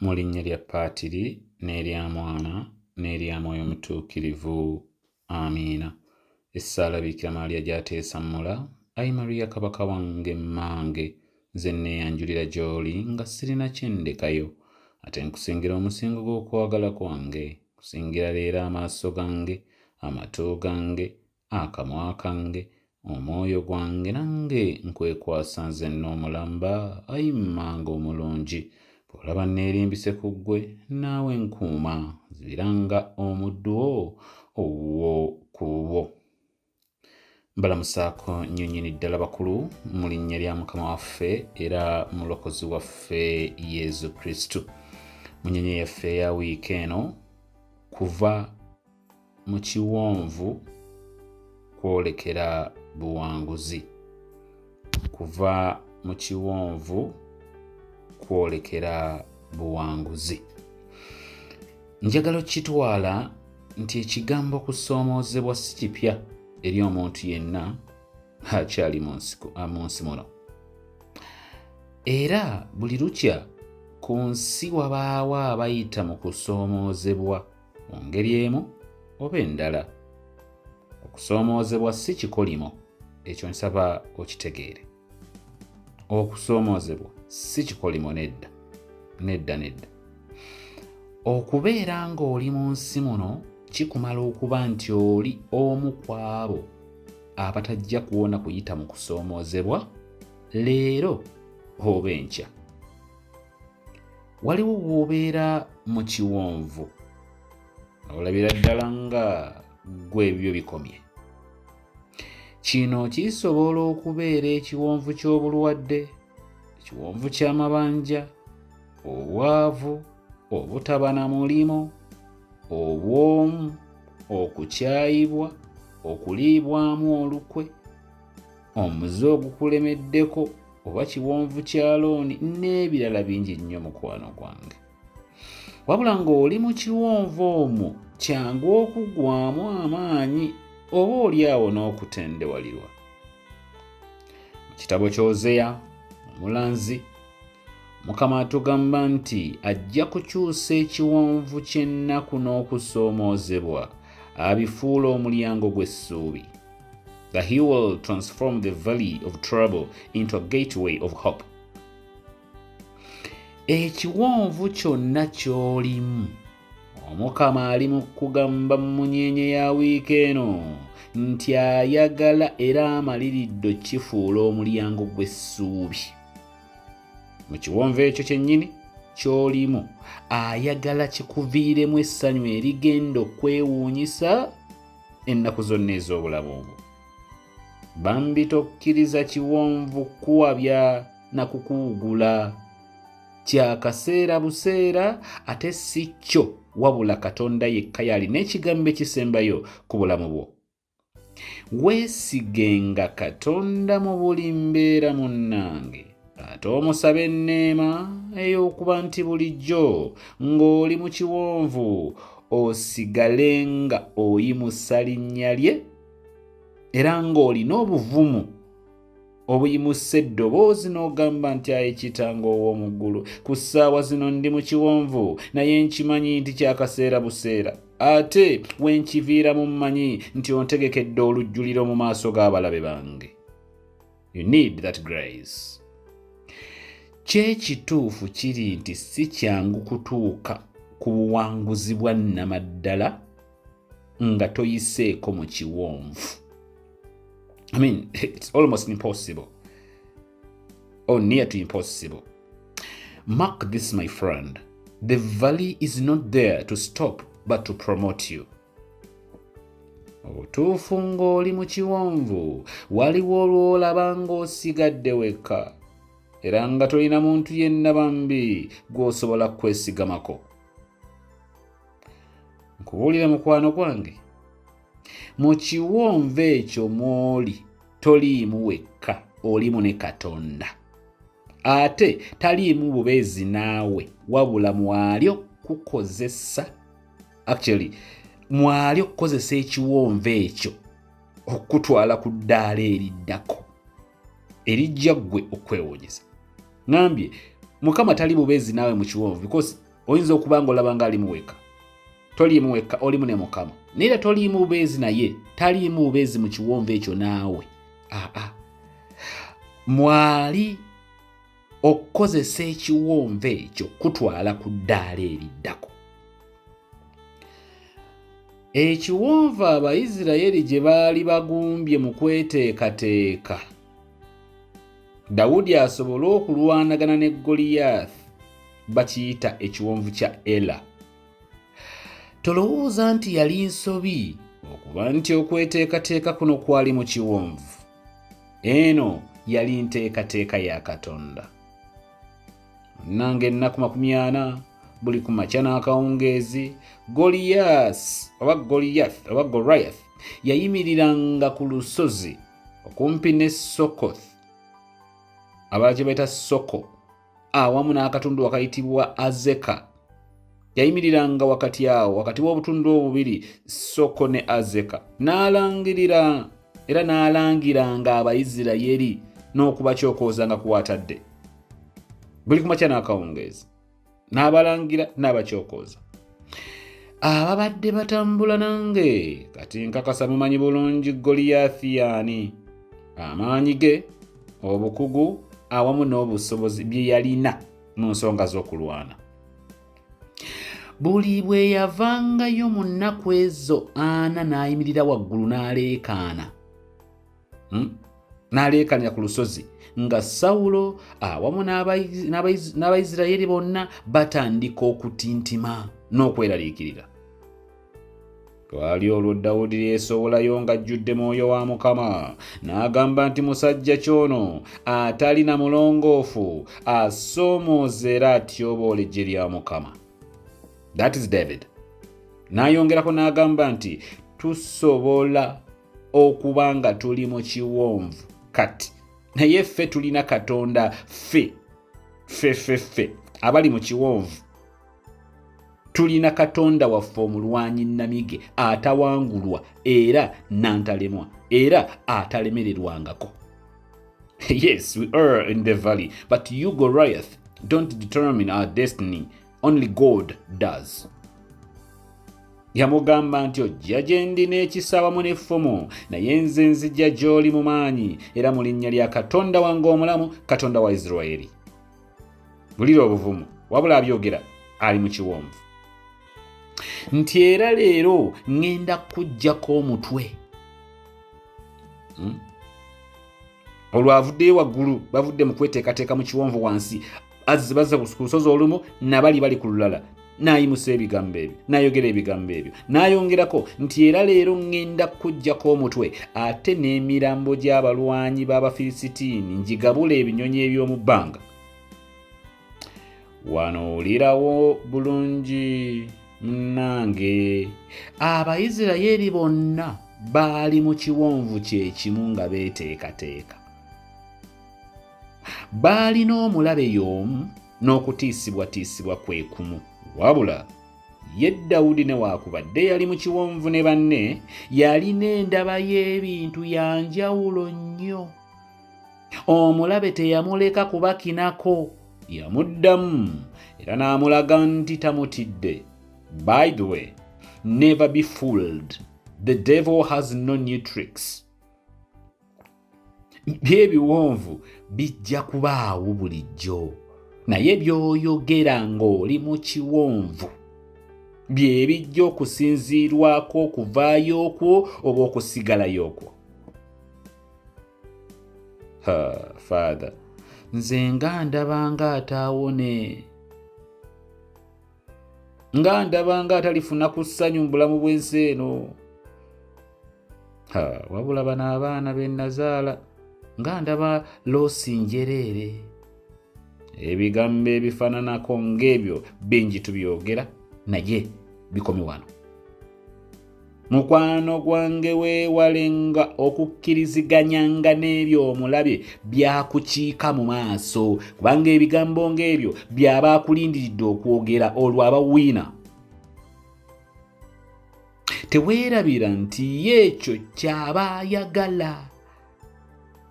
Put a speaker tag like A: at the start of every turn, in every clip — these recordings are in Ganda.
A: Mu linnya lya Paatiri n'erya Mwana n'erya Mwoyo Mutuukirivu. Amiina. Essaala Bikira Maaliya gy'ateesammula. Ayi Mariya Kabaka wange mmange, nze neeyanjulira gy'oli nga sirina kyendekayo, ate nkusingira omusingo gw'okwagala kwange, nkusingira leero amaaso gange, amatu gange, akamwa kange, omwoyo gwange, nange nkwekwasa nze n'omulamba. Ayi mmange omulungi, bw'olaba neerimbise ku ggwe, naawe nkuuma, zibiranga omuddu wo kubo. Mbalamusaako nnyo nnyini ddala bakulu mu linnya lya Mukama waffe era mulokozi waffe Yezu Kristu. Mu nnyonyi yaffe eya wiiki eno, kuva mu Kiwonvu kwolekera Buwanguzi. Kuva mu Kiwonvu kwolekera Buwanguzi. Njagala okitwala nti ekigambo kusoomoozebwa si kipya eri omuntu yenna akyali mu nsi muno. Era buli lukya ku nsi wabaawo abayita mu kusoomoozebwa mu ngeri emu oba endala. Okusoomoozebwa si kikolimo, ekyo nsaba okitegeere. Okusoomoozebwa si kikolimo, nedda. Okubeera ng'oli mu nsi muno kikumala okuba nti oli omu ku abo abatajja kuwona kuyita mu kusoomoozebwa leero oba enkya. Waliwo w'obeera mu Kiwonvu, olabira ddala nga ggwe ebyo bikomye. Kino kisobola okubeera ekiwonvu ky'obulwadde, ekiwonvu ky'amabanja, obwavu, obutaba na mulimo, obwomu, okukyayibwa, okuliibwamu olukwe, omuze ogukulemeddeko, oba kiwonvu kya looni n'ebirala bingi nnyo mukwano gwange. Wabula ng'oli mu kiwonvu omwo kyangu okuggwaamu amaanyi oba oli awo n'okutendewalirwa. Mu kitabo ky'Ozeya omulanzi, Mukama atugamba nti ajja kukyusa ekiwonvu ky'ennaku n'okusoomoozebwa, abifuula omulyango gw'essuubi. That he will transform the valley of trouble into a gateway of hope. Ekiwonvu kyonna ky'olimu, Omukama ali mu kugamba mu munyenye ya wiiki eno nti ayagala era amaliridde kifuula omulyango gw'essuubi. Mu kiwonvu ekyo kyennyini ky'olimu, ayagala kikuviiremu essanyu erigenda okwewuunyisa ennaku zonna ez'obulamu bwo. Bambi tokkiriza kiwonvu kuwabya na kukuwugula. Kya kaseera buseera, ate si kyo wabula Katonda yekka y'alina ekigambo ekisembayo ku bulamu bwo. Weesigenga Katonda mu buli mbeera munnange, ate omusabe enneema ey'okuba nti bulijjo ng'oli mu kiwonvu osigale nga oyimusa linnya lye era ng'olina obuvumu obuyimusa eddoboozi n'ogamba nti ayi Kitange ow'omu ggulu, ku ssaawa zino ndi mu kiwonvu naye nkimanyi nti kyakaseera buseera, ate wenkiviiramu mmanyi nti ontegekedde olujjuliro mu maaso g'abalabe bange. You need that grace. Kyekituufu kiri nti si kyangu kutuuka ku buwanguzi bwa nnamaddala nga toyiseeko mu kiwonvu. I mean, it's almost impossible, or near to impossible. Mark this, my friend. The valley is not there to stop, but to promote you. Otuufu ng'oli mu kiwonvu, waliwo olw'olaba ng'osigadde wekka, era nga tolina muntu yenna bambi gw'osobola kwesigamako. Nkubuulire mukwano gwange, mu kiwonvu ekyo mw'oli toliimu wekka, olimu ne Katonda. Ate taliimu bubeezi naawe, wabula mwali okukozesa ekiwonvu ekyo okutwala ku ddaala eriddako erijja ggwe okwewuunyisa. Ngambye Mukama tali bubeezi naawe mu kiwonvu because oyinza okuba ng'olaba ng'alimu wekka. Toliimu wekka, olimu ne Mukama. Naye era toliimu bubeezi naye, taliimu bubeezi mu kiwonvu ekyo naawe. Mwali okukozesa ekiwonvu ekyo kutwala ku ddaala eriddako. Ekiwonvu Abayisirayiri gye baali bagumbye mu kweteekateeka Dawudi asobole okulwanagana ne Goliyaathi, bakiyita ekiwonvu kya Ela. Tolowooza nti yali nsobi okuba nti okweteekateeka kuno kwali mu kiwonvu. Eno yali nteekateeka ya Katonda. Nange ennaku 40 buli ku makya n'akawungeezi, Goliyaathi yayimiriranga ku lusozi okumpi ne Sokoth, abalala bayita Soko, awamu n'akatundu akayitibwa Azeka. Yayimiriranga wakati awo, wakati w'obutundu obubiri, Soko ne Azeka. N'alangiranga Abayisirayiri n'okubakyokoozanga kuwatadde. Buli ku makya n'akawungeezi, n'abalangira n'abakyokooza. Ababadde batambula nange kati nkakasa mumanyi bulungi Goliyaathi yaani, amaanyi ge, obukugu awamu n'obusobozi bye yalina mu nsonga z'okulwana. Buli bwe yavangayo mu nnaku ezo 4 n'ayimirira waggulu n'aleekaanira ku lusozi nga Sawulo awamu n'Abayisirayiri bonna batandika okutintima n'okweraliikirira. Twali olwo Dawudi yeesowolayo ng'ajjudde Mwoyo wa Mukama, n'agamba nti musajja kyono atalina mulongoofu asoomooza era atyoboola eggye lya Mukama. That is David. N'ayongerako n'agamba nti tusobola okuba nga tuli mu kiwonvu kati, naye ffe tulina Katonda, ffe abali mu kiwonvu tulina Katonda waffe omulwanyi nnamige atawangulwa era nantalemwa era atalemererwangako. Yes, we are in the valley, but you, Goliath, don't determine our destiny. Only God does. Yamugamba nti ojja gye ndi n'ekisa wamu n'effumu, naye nze nzija gy'oli mu maanyi era mu linnya lya Katonda wange omulamu, Katonda wa Isirayiri. Bulira obuvumu, wabula abyogera ali mu kiwonvu. Nti era leero ngenda kuggyako omutwe. Olwo avuddeyo waggulu, bavudde mu kweteekateeka mu kiwonvu wansi, bazza ku lusozi olumu bali ku lulala. N'ayimusa ebigambo ebyo, n'ayogera ebigambo ebyo, n'ayongerako nti era leero ngenda kuggyako omutwe, ate n'emirambo gy'abalwanyi b'Abafilisitiini ngigabula ebinyonyi eby'omu bbanga. Wano olirawo bulungi munnange, Abayisirayiri bonna baali mu kiwonvu kye kimu nga beeteekateeka. Baalina omulabe y'omu n'okutiisibwatiisibwa kwe kumu. Wabula ye Dawudi newaakubadde yali mu kiwonvu ne banne, yalina endaba y'ebintu ya njawulo nnyo. Omulabe teyamuleka kubakinako, yamuddamu era n'amulaga nti tamutidde. By the way, never be fooled. The devil has no new tricks. Ebiwonvu bijja kubaawo bulijjo, naye by'oyogera ng'oli mu kiwonvu bye bijja okusinziirwako okuvaayo okwo oba okusigalayo okwo. Father, nze nga ndaba ng'ataawone, nga ndaba ng'atalifuna ku ssanyu mu bulamu bw'ensi eno. Wabula bano abaana be nazaala nga ndaba loosi njereere. Ebigambo ebifaananako ng'ebyo bingi tubyogera, naye bikomi wano. Mukwano gwange weewalenga okukkiriziganyanga n'ebyo omulabe byakukiika mu maaso, kubanga ebigambo ng'ebyo byaba akulindiridde okwogera olwo aba wiina. Teweerabira nti y'ekyo ky'aba ayagala.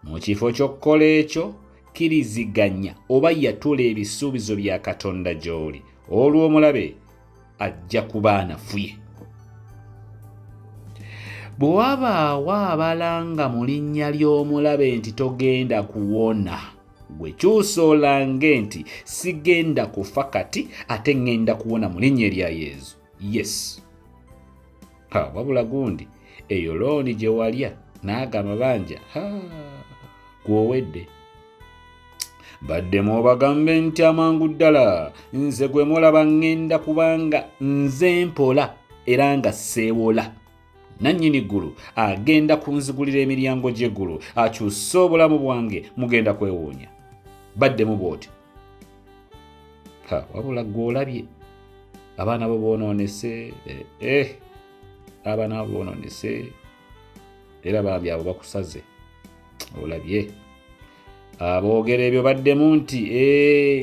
A: Mu kifo ky'okkola ekyo, kiriziganya oba yatula ebisuubizo bya Katonda gy'oli. olw'omulabe ajja kuba anafuye. Bwe wabaawo abalanga mu linnya ly'omulabe nti togenda kuwona, gwe kyusa olange nti sigenda kufa kati ate ngenda kuwona mu linnya erya Yezu. Yes. Wabula gundi eyo looni gye walya n'ago amabanja gw'owedde. Badde mubagambe nti amangu ddala nze gwe mulaba ngenda kubanga nze mpola era nga seewola. Nannyini ggulu agenda kunzigulira emiryango gy'eggulu, akyusa obulamu bwange, mugenda kwewuunya. Baddemu bw'oti. Wabula gw'olabye abaana bo boonoonese, abaana bo boonoonese era bambi abo bakusaze. Olabye aboogera ebyo baddemu nti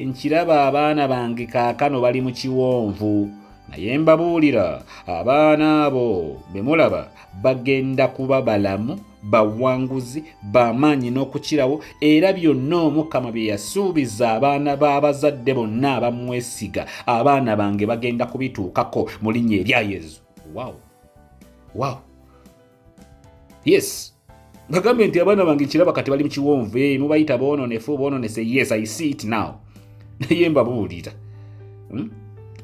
A: nkiraba abaana bange kaakano bali mu kiwonvu, naye mbabuulira abaana abo be mulaba bagenda kuba balamu, bawanguzi, b'amaanyi n'okukirawo, era byonna Omukama bye yasuubiza abaana b'abazadde bonna abamwesiga, abaana bange bagenda kubituukako mu linnya erya Yezu. Wow. Yes. Bagambe nti abaana bange kiraba kati bali mu kiwonvu, mubayita boononefu, boononese. Yes, I see it now. Naye mbabuulira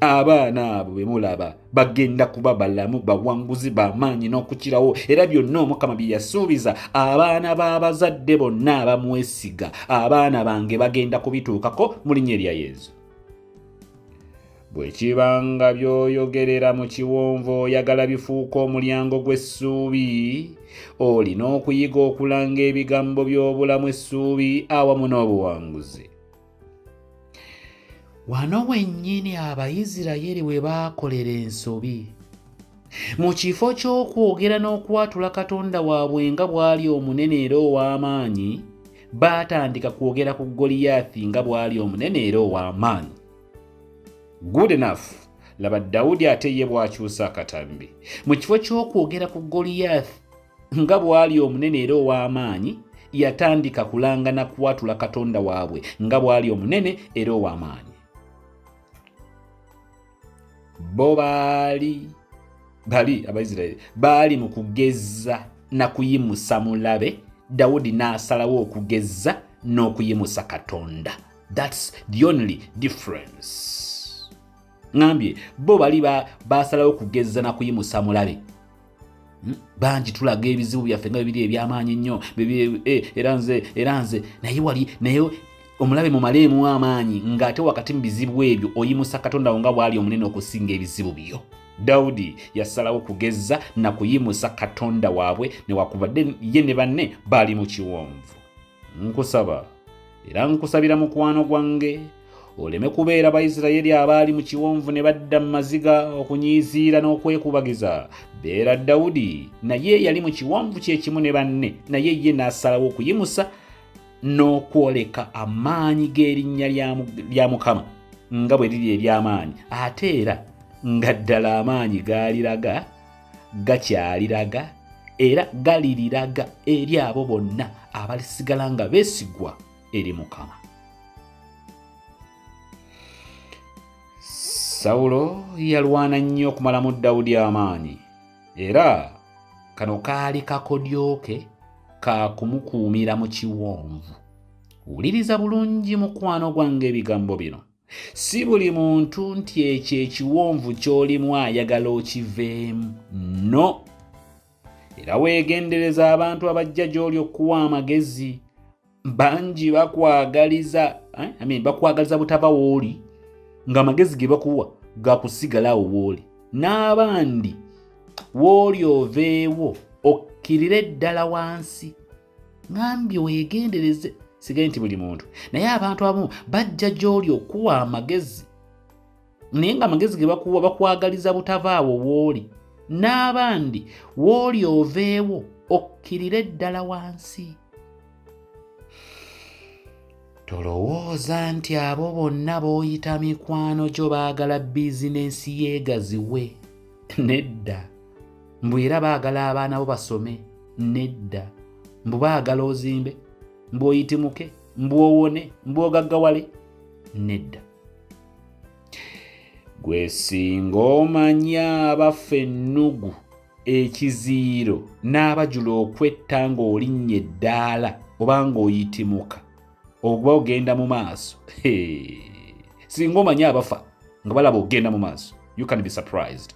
A: abaana abo be mulaba bagenda kuba balamu, bawanguzi, b'amaanyi n'okukirawo, era byonna Omukama bye yasuubiza abaana b'abazadde bonna abamwesiga, abaana bange bagenda kubituukako mu linnya erya Yezu. Bwe kibanga by'oyogerera mu kiwonvu oyagala bifuuka omulyango gw'essuubi, olina okuyiga okulanga ebigambo by'obulamu, essuubi awamu n'obuwanguzi. Wano wennyini Abayisirayiri we baakolera ensobi. Mu kifo ky'okwogera n'okwatula Katonda waabwe nga bw'ali omunene era ow'amaanyi, baatandika kwogera ku Goliyaathi nga bw'ali omunene era ow'amaanyi. Good enough. Laba Dawudi ate ye bw'akyusa akatambi. Mu kifo ky'okwogera ku Goliyaathi nga bw'ali omunene era ow'amaanyi, yatandika kulanga na kwatula Katonda waabwe nga bw'ali omunene era ow'amaanyi. Bo baali Abayisirayiri baali mu kugeza na kuyimusa mulabe, Dawudi n'asalawo okugeza n'okuyimusa Katonda. That's the only difference. Ngambye bo bali basalawo kugeza na kuyimusa mulabe. Bangi tulaga ebizibu byaffe nga bibiri eby'amaanyi ennyo, era nze naye omulabe mu maleemu amaanyi ng'ate wakati mu bizibu ebyo oyimusa Katonda nga bw'ali omunene okusinga ebizibu byo. Dawudi yasalawo kugeza na kuyimusa Katonda waabwe newakubadde ye ne banne baali mu kiwonvu. Nkusaba era nkusabira mukwano gwange oleme kubeera Abayisirayiri abaali mu kiwonvu ne badda mu maziga okunyiiziira n'okwekubagiza. Beera Dawudi, naye yali mu kiwonvu kyekimu ne banne, naye ye n'asalawo okuyimusa n'okwoleka amaanyi g'erinnya lya Mukama nga bwe liri ery'amaanyi, ate era nga ddala amaanyi gaaliraga, gakyaliraga era galiriraga eri abo bonna abalisigala nga beesigwa eri Mukama. Sawulo yalwana nnyo okumalamu Dawudi amaanyi, era kano kaali kakodyo ke ka kumukuumira mu kiwonvu. Wuliriza bulungi mukwano gwange ebigambo bino. Si buli muntu nti ekyo ekiwonvu ky'olimu ayagala okiveemu. No. Era weegendereza abantu abajja gy'oli okuwa amagezi. Bangi bakwagaliza butava w'oli, ng'amagezi ge bakuwa gakusigala awo w'oli. N'abandi w'oli oveewo okkirire ddala wansi. Ngambye weegendereze, sigaye nti buli muntu, naye abantu abamu bajja gy'oli okuwa amagezi, naye ng'amagezi ge bakuwa bakwagaliza butava awo w'oli. N'abandi w'oli oveewo okkirire ddala wansi. Tolowooza nti abo bonna b'oyita mikwano gyo baagala bizinensi yeegaziwe. Nedda. Mbu era baagala abaana bo basome. Nedda. Mbu baagala ozimbe, mbu oyitimuke, mbu owone, mbu ogaggawale. Nedda. gwe singa omanya abaffe ennugu ekiziiro n'abajula okwetta ng'olinnye eddaala oba ng'oyitimuka oba ogenda mu maaso. Singa omanya abafa nga balaba ogenda mu maaso, you can be surprised.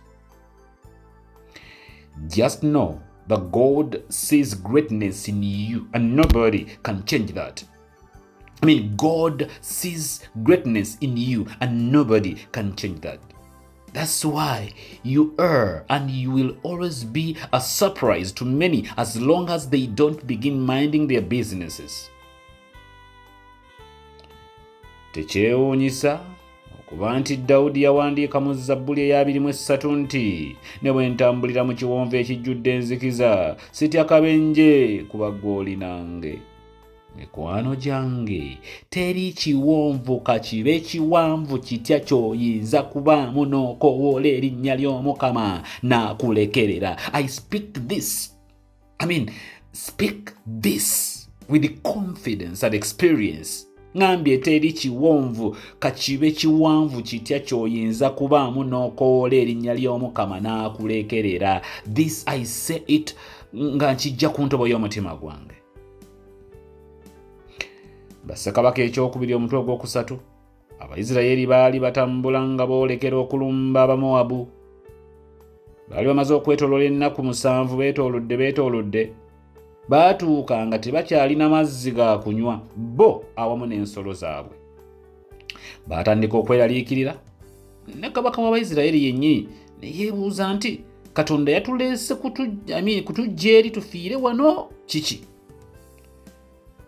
A: Just know that God sees greatness in you and nobody can change that. I mean, God sees greatness in you and nobody can change that. That's why you are and you will always be a surprise to many as long as they don't begin minding their businesses. Tekyewuunyisa okuba nti Dawudi yawandiika mu Zabbuli eya 23 nti ne bwe ntambulira mu kiwonvu ekijjudde enzikiza sitya kabenje kuba ggw'oli nange. Mikwano gyange, teri kiwonvu kakibe kiwanvu kitya ky'oyinza kubaamu n'okowoola erinnya ly'Omukama n'akulekerera. I speak this. Speak this with confidence and experience. Ngambye teri kiwonvu kakibe kiwanvu kitya ky'oyinza kubaamu n'okowoola erinnya ly'Omukama n'akulekerera. This I say it nga nkijja ku ntobo y'omutima gwange. Bassekabaka ekyokubiri omutwe ogwokusatu, Abayisirayiri baali batambula nga boolekera okulumba Abamowabu. Baali bamaze okwetoloola ennaku 7 beetoolodde. Baatuuka nga tebakyalina mazzi ga kunywa bo awamu n'ensolo zaabwe. Baatandika okweraliikirira, ne kabaka w'Abayisirayiri yennyini ne yeebuuza nti Katonda yatuleese kutujja eri tufiire wano kiki?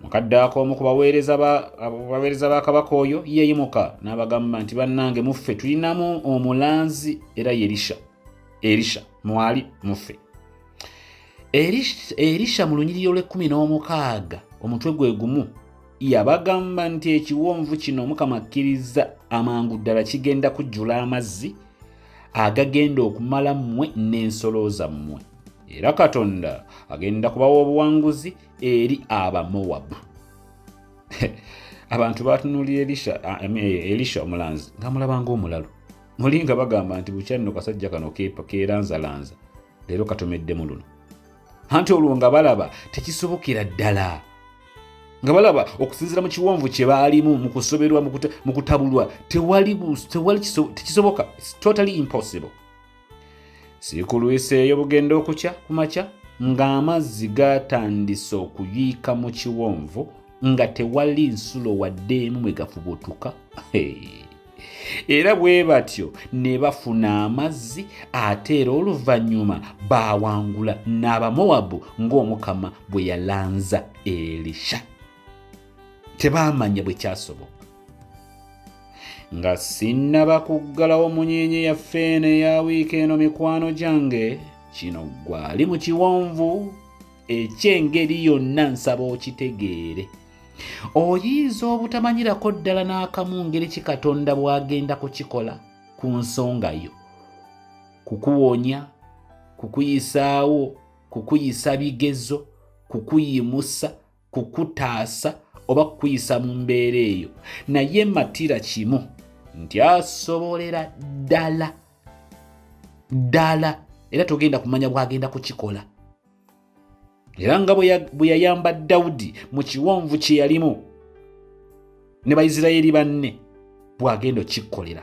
A: Mukadde ak'omu ku baweereza ba kabaka oyo yeeyimuka n'abagamba nti bannange muffe tulinamu omulanzi era Elisha mwali muffe. Elisha mu lunyiriro lw'16 omutwe gwe gumu yabagamba nti ekiwonvu kino Mukama akkiriza amangu ddala kigenda kujjula amazzi agagenda okumala mmwe n'ensolo zammwe. Era Katonda agenda kubawa obuwanguzi eri Abamowabu. Abantu batunuulira Elisha omulanzi nga mulabanga omulalu. Mulinga bagamba nti bukya nno kasajja kano keeranzalanza, leero katomeddemu luno. Anti olwo nga balaba tekisobokera ddala. Nga balaba okusinziira mu kiwonvu kye baalimu mu kusoberwa mu kutabulwa tekisoboka. It's totally impossible. Sikulwiseeyo bugenda okukya kumakya ng'amazzi gatandise okuyiika mu kiwonvu nga tewali nsulo wadde emu mwe gafubutuka. Era bwe batyo ne bafuna amazzi ate era oluvannyuma baawangula n'Abamowabu ng'Omukama bwe yalanza Elisha. Tebaamanya bwe kyasoboka. Nga sinnaba kuggalawo munyeenya yaffe eno eya wiiki eno mikwano gyange, kino gwali mu kiwonvu eky'engeri yonna nsaba okitegeere. Oyinza obutamanyirako ddala n'akamu ngeri ki Katonda bw'agenda kukikola ku nsonga yo. Kukuwonya, kukuyisaawo, kukuyisa bigezo, kukuyimusa, kukutaasa oba kukuyisa mu mbeera eyo. Naye matira kimu nti asobolera ddala era togenda kumanya bw'agenda kukikola. Era nga bwe yayamba Dawudi mu kiwonvu kye yalimu ne Bayisirayiri banne bw'agenda okikkolera.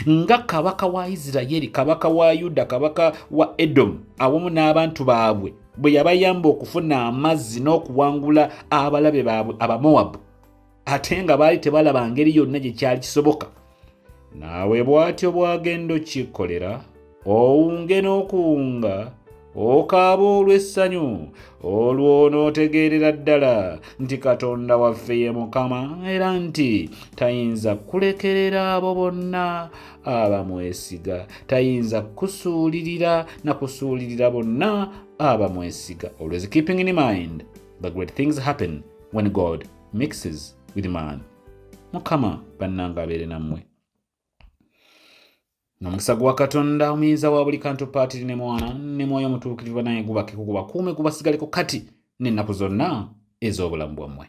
A: Nga kabaka wa Isirayiri, kabaka wa Yuda, kabaka wa Edomu awamu n'abantu baabwe bwe yabayamba okufuna amazzi n'okuwangula abalabe baabwe Abamowabu, ate nga baali tebalaba ngeri yonna gye kyali kisoboka, naawe bw'atyo bw'agenda okikkolera. Owunge n'okuwunga, okaaba olw'essanyu, olwo n'otegeerera ddala nti Katonda waffe ye Mukama era nti tayinza kulekerera abo bonna abamwesiga. Tayinza kusuulirira na kusuulirira bonna abamwesiga. Always keeping in mind the great things happen when God mixes with man. Mukama bannanga abeere nammwe. N'omukisa gwa Katonda omuyinza wa buli kantu paatiri ne Mwana ne Mwoyo Omutuukirivu naye gubakuume gubasigaleko kati n'ennaku zonna ez'obulamu bwammwe.